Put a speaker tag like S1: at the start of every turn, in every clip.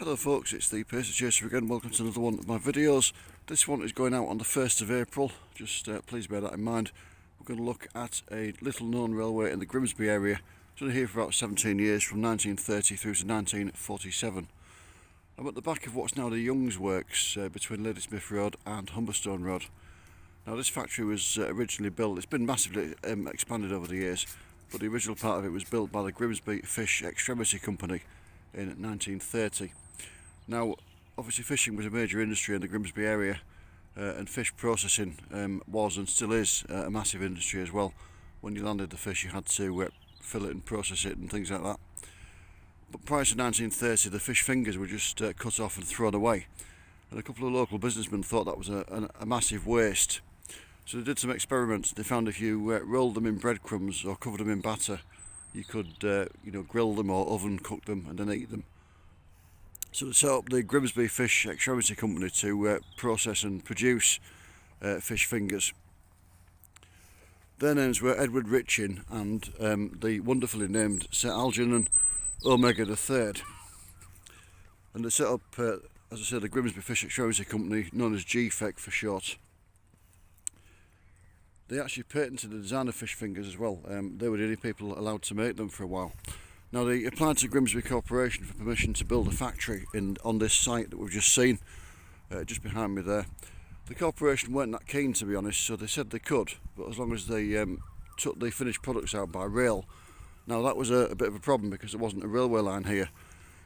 S1: Hello folks, it's the Pacer Chaser again. Welcome to another one of my videos. This one is going out on the 1st of April, just please bear that in mind. We're going to look at a little known railway in the Grimsby area. It's been here for about 17 years, from 1930 through to 1947. I'm at the back of what's now the Young's Works between Ladysmith Road and Humberstone Road. Now this factory was originally built, it's been massively expanded over the years, but the original part of it was built by the Grimsby Fish Extremity Company in 1930. Now, obviously fishing was a major industry in the Grimsby area, and fish processing was and still is a massive industry as well. When you landed the fish you had to fill it and process it and things like that. But prior to 1930 the fish fingers were just cut off and thrown away, and a couple of local businessmen thought that was a massive waste. So they did some experiments. They found if you rolled them in breadcrumbs or covered them in batter, you could grill them or oven cook them and then eat them. So they set up the Grimsby Fish Extremity Company to process and produce fish fingers. Their names were Edward Richin and the wonderfully named Sir Algernon Omega III. And they set up, as I said, the Grimsby Fish Extremity Company, known as GFEC for short. They actually patented the design of fish fingers as well. They were the only people allowed to make them for a while. Now they applied to Grimsby Corporation for permission to build a factory on this site that we've just seen, just behind me there. The corporation weren't that keen, to be honest, so they said they could, but as long as they took the finished products out by rail. Now that was a bit of a problem because there wasn't a railway line here.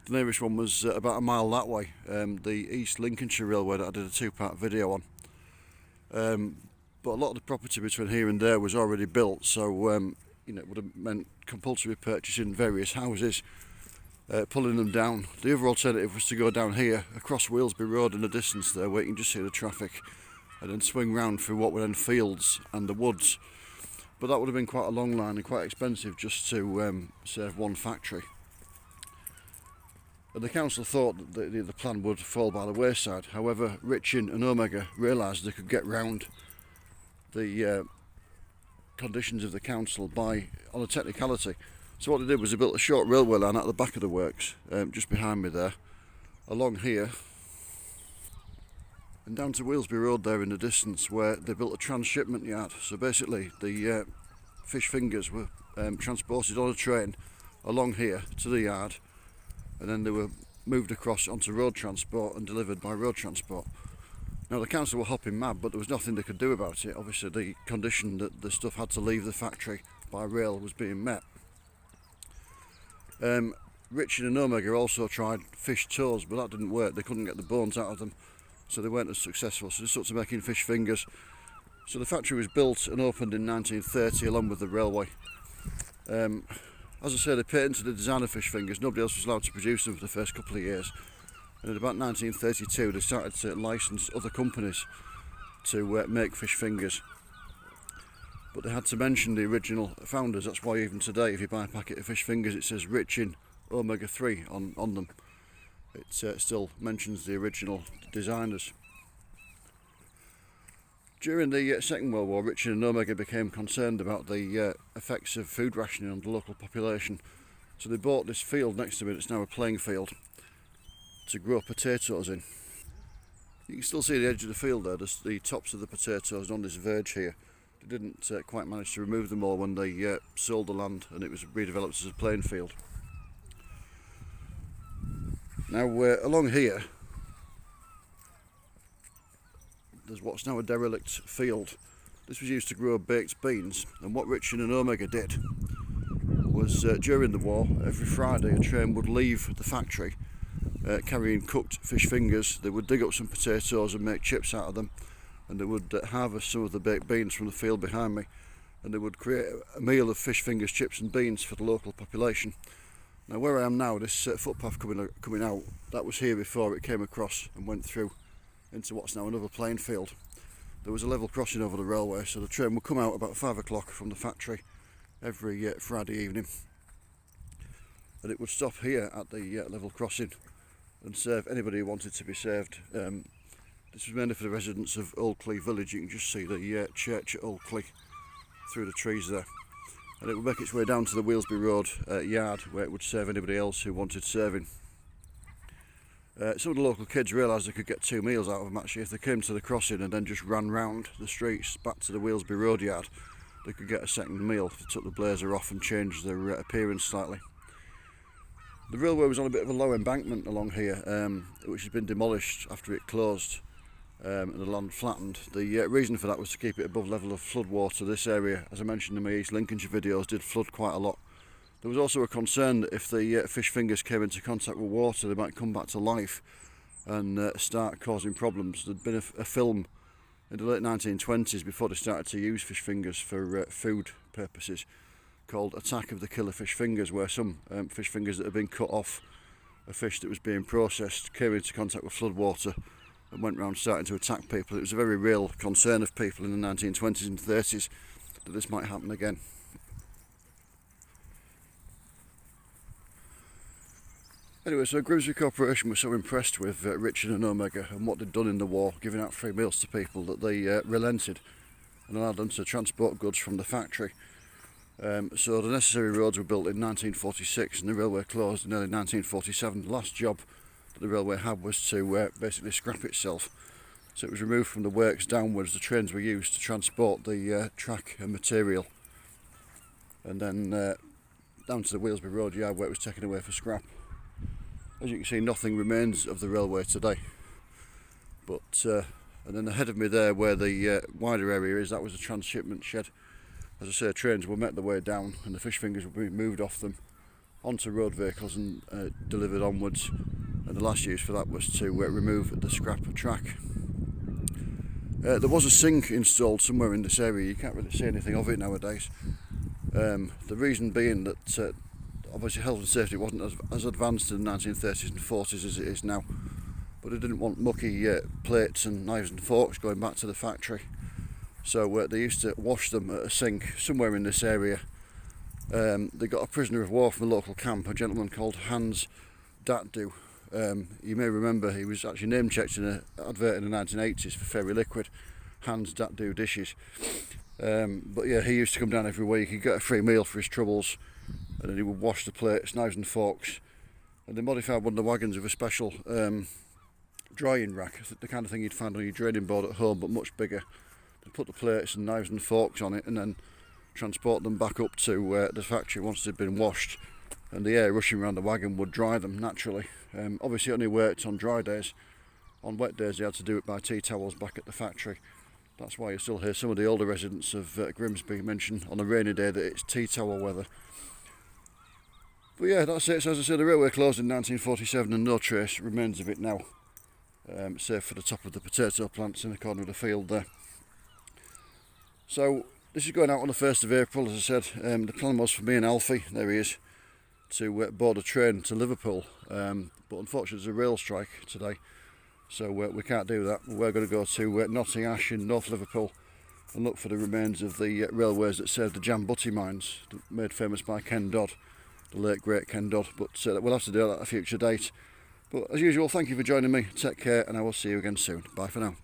S1: The nearest one was about a mile that way, the East Lincolnshire Railway that I did a two-part video on. But a lot of the property between here and there was already built, so it would have meant compulsory purchasing various houses, pulling them down. The other alternative was to go down here, across Wheelsby Road in the distance there, where you can just see the traffic, and then swing round through what were then fields and the woods. But that would have been quite a long line and quite expensive just to serve one factory. And the council thought that the plan would fall by the wayside. However, Richin and Omega realised they could get round the conditions of the council on a technicality. So what they did was they built a short railway line at the back of the works, just behind me there, along here and down to Wheelsby Road there in the distance, where they built a transshipment yard. So basically the fish fingers were transported on a train along here to the yard, and then they were moved across onto road transport and delivered by road transport. Now the council were hopping mad, but there was nothing they could do about it. Obviously the condition that the stuff had to leave the factory by rail was being met. Richard and Omega also tried fish toes, but that didn't work. They couldn't get the bones out of them, so they weren't as successful. So they stuck to making fish fingers. So the factory was built and opened in 1930 along with the railway. As I say, they patented the design of fish fingers. Nobody else was allowed to produce them for the first couple of years. And in about 1932 they started to license other companies to make fish fingers. But they had to mention the original founders. That's why even today if you buy a packet of fish fingers it says Richin Omega 3 on them. It still mentions the original designers. During the Second World War, Richin and Omega became concerned about the effects of food rationing on the local population. So they bought this field next to it. It's now a playing field to grow potatoes in. You can still see the edge of the field there, the tops of the potatoes on this verge here. They didn't quite manage to remove them all when they sold the land and it was redeveloped as a playing field. Now along here there's what's now a derelict field. This was used to grow baked beans, and what Richard and Omega did was during the war, every Friday a train would leave the factory carrying cooked fish fingers. They would dig up some potatoes and make chips out of them, and they would harvest some of the baked beans from the field behind me, and they would create a meal of fish fingers, chips and beans for the local population. Now where I am now, this footpath coming out, that was here before it came across and went through into what's now another playing field. There was a level crossing over the railway, so the train would come out about 5 o'clock from the factory every Friday evening, and it would stop here at the level crossing and serve anybody who wanted to be served. This was mainly for the residents of Oldcliffe village. You can just see the church at Oldcliffe through the trees there. and it would make its way down to the Wheelsby Road yard, where it would serve anybody else who wanted serving. Some of the local kids realised they could get 2 meals out of them actually if they came to the crossing and then just ran round the streets back to the Wheelsby road yard. They could get a second meal if they took the blazer off and changed their appearance slightly. The railway was on a bit of a low embankment along here, which has been demolished after it closed and the land flattened. The reason for that was to keep it above level of flood water. This area, as I mentioned in my East Lincolnshire videos, did flood quite a lot. There was also a concern that if the fish fingers came into contact with water, they might come back to life and start causing problems. There'd been a film in the late 1920s, before they started to use fish fingers for food purposes, called Attack of the Killer Fish Fingers, where some fish fingers that had been cut off a fish that was being processed came into contact with flood water and went round starting to attack people. It was a very real concern of people in the 1920s and 30s that this might happen again. Anyway, so Grimsby Corporation was so impressed with Richard and Omega and what they'd done in the war, giving out free meals to people, that they relented and allowed them to transport goods from the factory. So the necessary roads were built in 1946 and the railway closed in early 1947. The last job that the railway had was to basically scrap itself. So it was removed from the works downwards. The trains were used to transport the track and material, and then down to the Wheelsby road yard where it was taken away for scrap. As you can see, nothing remains of the railway today. But and then ahead of me there, where the wider area is, that was a transshipment shed. As I say, trains were met their way down and the fish fingers were being moved off them onto road vehicles and delivered onwards. And the last use for that was to remove the scrap track. There was a sink installed somewhere in this area. You can't really see anything of it nowadays. The reason being that obviously health and safety wasn't as advanced in the 1930s and 40s as it is now, but they didn't want mucky plates and knives and forks going back to the factory, so they used to wash them at a sink somewhere in this area. They got a prisoner of war from a local camp, a gentleman called Hans Datdu. You may remember he was actually name checked in an advert in the 1980s for Fairy Liquid, Hans Datdu dishes. But yeah, he used to come down every week. He'd get a free meal for his troubles, and then he would wash the plates, knives and forks. And they modified one of the wagons with a special drying rack, the kind of thing you'd find on your draining board at home, but much bigger. They'd put the plates and knives and forks on it and then transport them back up to the factory once they'd been washed, and the air rushing around the wagon would dry them naturally. Obviously it only worked on dry days. On wet days they had to do it by tea towels back at the factory. That's why you still hear some of the older residents of Grimsby mention on a rainy day that it's tea towel weather. But yeah, that's it. So as I said, the railway closed in 1947 and no trace remains of it now, save for the top of the potato plants in the corner of the field there. So this is going out on the 1st of April, as I said. The plan was for me and Alfie, there he is, to board a train to Liverpool, but unfortunately there's a rail strike today, so we can't do that. We're going to go to Notting Ash in North Liverpool and look for the remains of the railways that served the Jambutty mines, made famous by Ken Dodd, the late great Ken Dodd. But we'll have to do that at a future date. But as usual, thank you for joining me, take care, and I will see you again soon. Bye for now.